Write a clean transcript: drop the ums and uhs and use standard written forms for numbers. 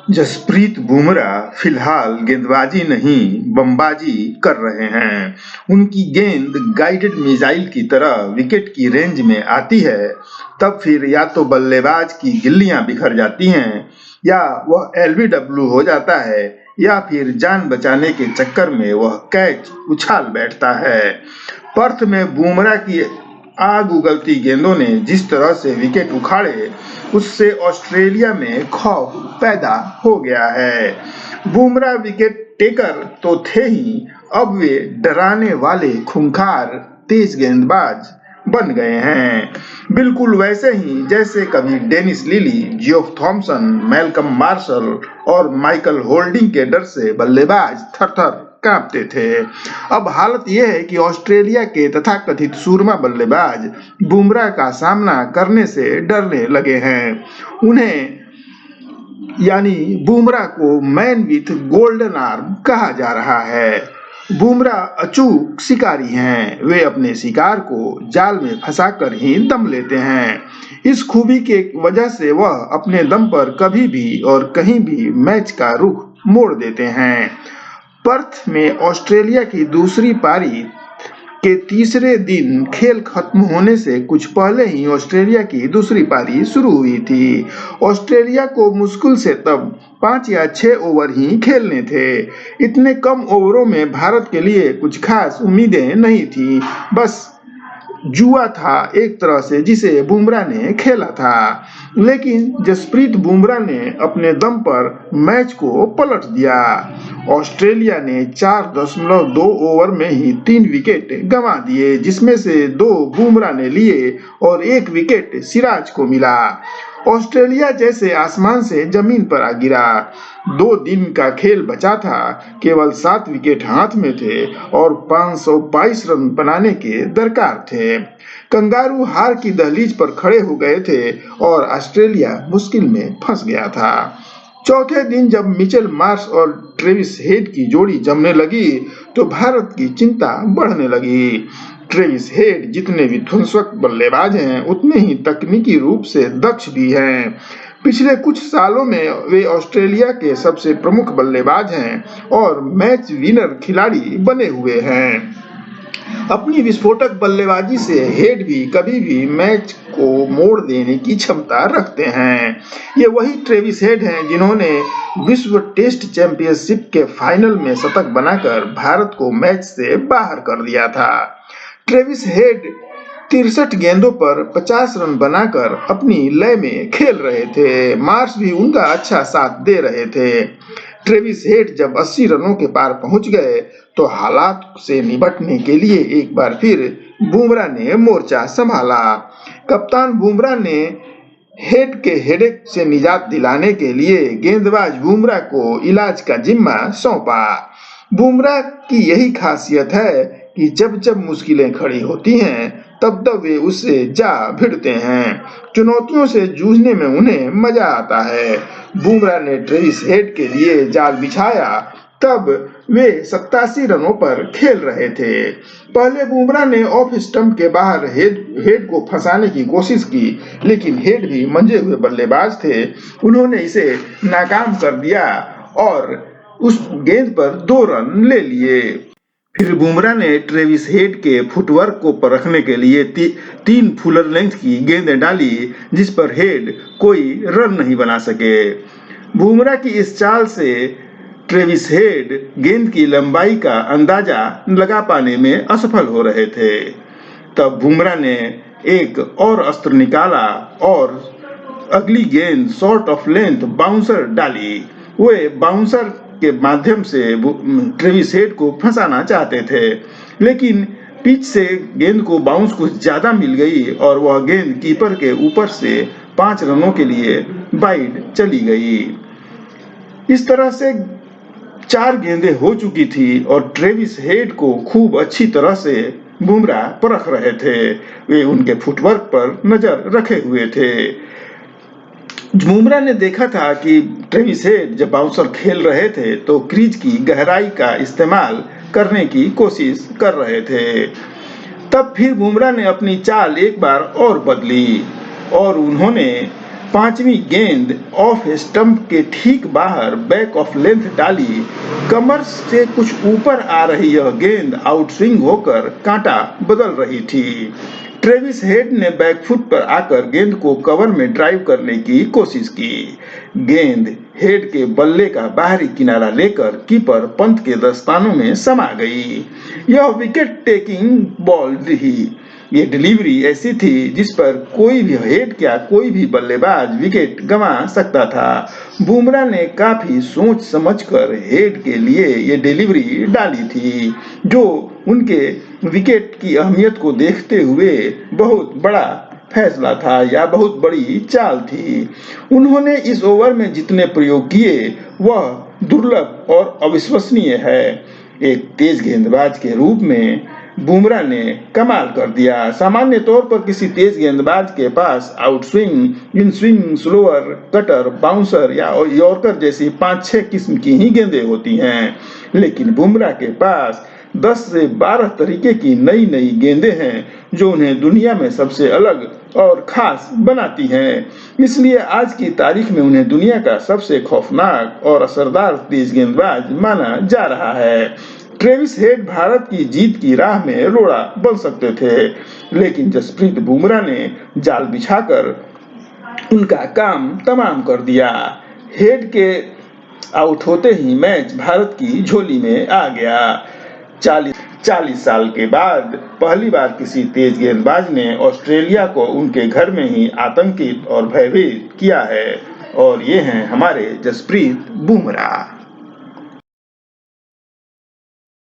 जसप्रीत बुमराह फिलहाल गेंदबाजी नहीं बमबाजी कर रहे हैं। उनकी गेंद गाइडेड मिसाइल की तरह विकेट की रेंज में आती है, तब फिर या तो बल्लेबाज की गिल्लियां बिखर जाती हैं, या वह एलबीडब्ल्यू हो जाता है, या फिर जान बचाने के चक्कर में वह कैच उछाल बैठता है। पर्थ में बुमराह की आग उगलती गेंदों ने जिस तरह से विकेट उखाड़े, उससे ऑस्ट्रेलिया में खौफ पैदा हो गया है। बुमराह विकेट टेकर तो थे ही, अब वे डराने वाले खूंखार तेज गेंदबाज बन गए हैं। बिल्कुल वैसे ही जैसे कभी Dennis Lillee, Geoff Thomson, Malcolm Marshall और माइकल होल्डिंग के डर से बल्लेबाज थर-थर कांपते थे। अब हालत यह है कि ऑस्ट्रेलिया के तथाकथित सूरमा बल्लेबाज बुमराह का सामना करने से डरने लगे हैं। उन्हें यानी बुमराह को मैन विथ गोल्डन आर्म कहा जा रहा है। बुमराह अचूक शिकारी हैं। वे अपने शिकार को जाल में फंसाकर ही दम लेते हैं। इस खूबी के वजह से वह अपने दम पर कभी भी और कहीं भी मैच का रुख मोड़ देते हैं। पर्थ में ऑस्ट्रेलिया की दूसरी पारी के तीसरे दिन खेल खत्म होने से कुछ पहले ही ऑस्ट्रेलिया की दूसरी पारी शुरू हुई थी। ऑस्ट्रेलिया को मुश्किल से तब 5 या 6 ओवर ही खेलने थे। इतने कम ओवरों में भारत के लिए कुछ खास उम्मीदें नहीं थी, बस जुआ था एक तरह से जिसे बुमराह ने खेला था। लेकिन जसप्रीत बुमराह ने अपने दम पर मैच को पलट दिया। ऑस्ट्रेलिया ने 4.2 ओवर में ही 3 विकेट गंवा दिए, जिसमें से 2 बुमराह ने लिए और 1 विकेट सिराज को मिला। ऑस्ट्रेलिया जैसे आसमान से जमीन पर आ गिरा। 2 दिन का खेल बचा था, केवल 7 विकेट हाथ में थे और 522 रन बनाने के दरकार थे। कंगारू हार की दहलीज पर खड़े हो गए थे और ऑस्ट्रेलिया मुश्किल में फंस गया था। चौथे दिन जब मिचेल मार्श और ट्रेविस हेड की जोड़ी जमने लगी, तो भारत की चिंता बढ़ने लगी। ट्रेविस हेड जितने विध्वंसक बल्लेबाज हैं, उतने ही तकनीकी रूप से दक्ष भी हैं। पिछले कुछ सालों में वे ऑस्ट्रेलिया के सबसे प्रमुख बल्लेबाज हैं और मैच विनर खिलाड़ी बने हुए हैं। अपनी विस्फोटक बल्लेबाजी से हेड भी कभी भी मैच को मोड़ देने की क्षमता रखते हैं। ये वही ट्रेविस हेड हैं जिन्होंने विश्व टेस्ट चैंपियनशिप के फाइनल में शतक बनाकर भारत को मैच से बाहर कर दिया था। ट्रेविस हेड 63 गेंदों पर 50 रन बनाकर अपनी लय में खेल रहे थे। मार्श भी उनका अच्छा साथ दे रहे थे। ट्रेविस हेड जब 80 रनों के पार पहुंच गए, तो हालात से निपटने के लिए एक बार फिर बुमराह ने मोर्चा संभाला। कप्तान बुमराह ने हेड के हेडेक से निजात दिलाने के लिए गेंदबाज बुमराह को इलाज का जिम्मा सौंपा। बुमराह की यही खासियत है कि जब जब मुश्किलें खड़ी होती हैं, तब तब वे उससे जा भिड़ते हैं। चुनौतियों से जूझने में उन्हें मजा आता है। बुमराह ने ट्रेविस हेड के लिए जाल बिछाया, तब वे 87 रनों पर खेल रहे थे। पहले बुमराह ने ऑफ स्टंप के बाहर हेड को फंसाने की कोशिश की, लेकिन हेड भी मंजे हुए बल्लेबाज थे। उन्होंने इसे नाकाम कर दिया और उस गेंद पर 2 रन ले लिए। फिर बुमराह ने ट्रेविस हेड के फुटवर्क को परखने के लिए 3 फुलर लेंथ की गेंदें डाली, जिस पर हेड कोई रन नहीं बना सके। बुमराह की इस चाल से ट्रेविस हेड गेंद की लंबाई का अंदाजा लगा पाने में असफल हो रहे थे। तब बुमराह ने एक और अस्त्र निकाला और अगली गेंद शॉर्ट ऑफ लेंथ बाउंसर डाली। वे बाउंसर के माध्यम से ट्रेविस हेड को फंसाना चाहते थे, लेकिन पिच से गेंद को बाउंस कुछ ज्यादा मिल गई और वह गेंद कीपर के ऊपर से 5 रनों के लिए वाइड चली गई। इस तरह से 4 गेंदें हो चुकी थी और ट्रेविस हेड को खूब अच्छी तरह से बुमराह परख रहे थे। वे उनके फुटवर्क पर नजर रखे हुए थे। बुमराह ने देखा था कि ट्रेविस हेड जब बाउंसर खेल रहे थे तो क्रीज की गहराई का इस्तेमाल करने की कोशिश कर रहे थे। तब फिर बुमराह ने अपनी चाल एक बार और बदली और उन्होंने पांचवी गेंद ऑफ स्टंप के ठीक बाहर बैक ऑफ लेंथ डाली। कमर से कुछ ऊपर आ रही यह गेंद आउटस्विंग होकर कांटा बदल रही थी। ट्रेविस हेड ने बैकफुट पर आकर गेंद को कवर में ड्राइव करने की कोशिश की। गेंद हेड के बल्ले का बाहरी किनारा लेकर कीपर पंत के दस्तानों में समा गई। यह विकेट टेकिंग बॉल रही। ये डिलीवरी ऐसी थी जिस पर कोई भी हेड क्या कोई भी बल्लेबाज विकेट गंवा सकता था। बुमराह ने काफी सोच समझकर हेड के लिए ये डिलीवरी डाली थी, जो उनके विकेट की अहमियत को देखते हुए बहुत बड़ा फैसला था या बहुत बड़ी चाल थी। उन्होंने इस ओवर में जितने प्रयोग किए वह दुर्लभ और अविश्वसनीय है। एक तेज गेंदबाज के रूप में बुमराह ने कमाल कर दिया। सामान्य तौर पर किसी तेज गेंदबाज के पास outswing, inswing, slower, cutter, bouncer या यॉर्कर जैसी 5-6 किस्म की ही गेंदें होती हैं, लेकिन बुमराह के पास 10 से 12 तरीके की नई नई गेंदें हैं जो उन्हें दुनिया में सबसे अलग और खास बनाती हैं। इसलिए आज की तारीख में उन्हें दुनिया का सबसे खौफनाक और असरदार तेज गेंदबाज माना जा रहा है। ट्रेविस हेड भारत की जीत की राह में रोड़ा बन सकते थे, लेकिन जसप्रीत बुमराह ने जाल बिछाकर उनका काम तमाम कर दिया। हेड के आउट होते ही मैच भारत की झोली में आ गया। 40 साल के बाद पहली बार किसी तेज गेंदबाज ने ऑस्ट्रेलिया को उनके घर में ही आतंकित और भयभीत किया है, और ये हैं हमारे जसप्रीत बुमराह।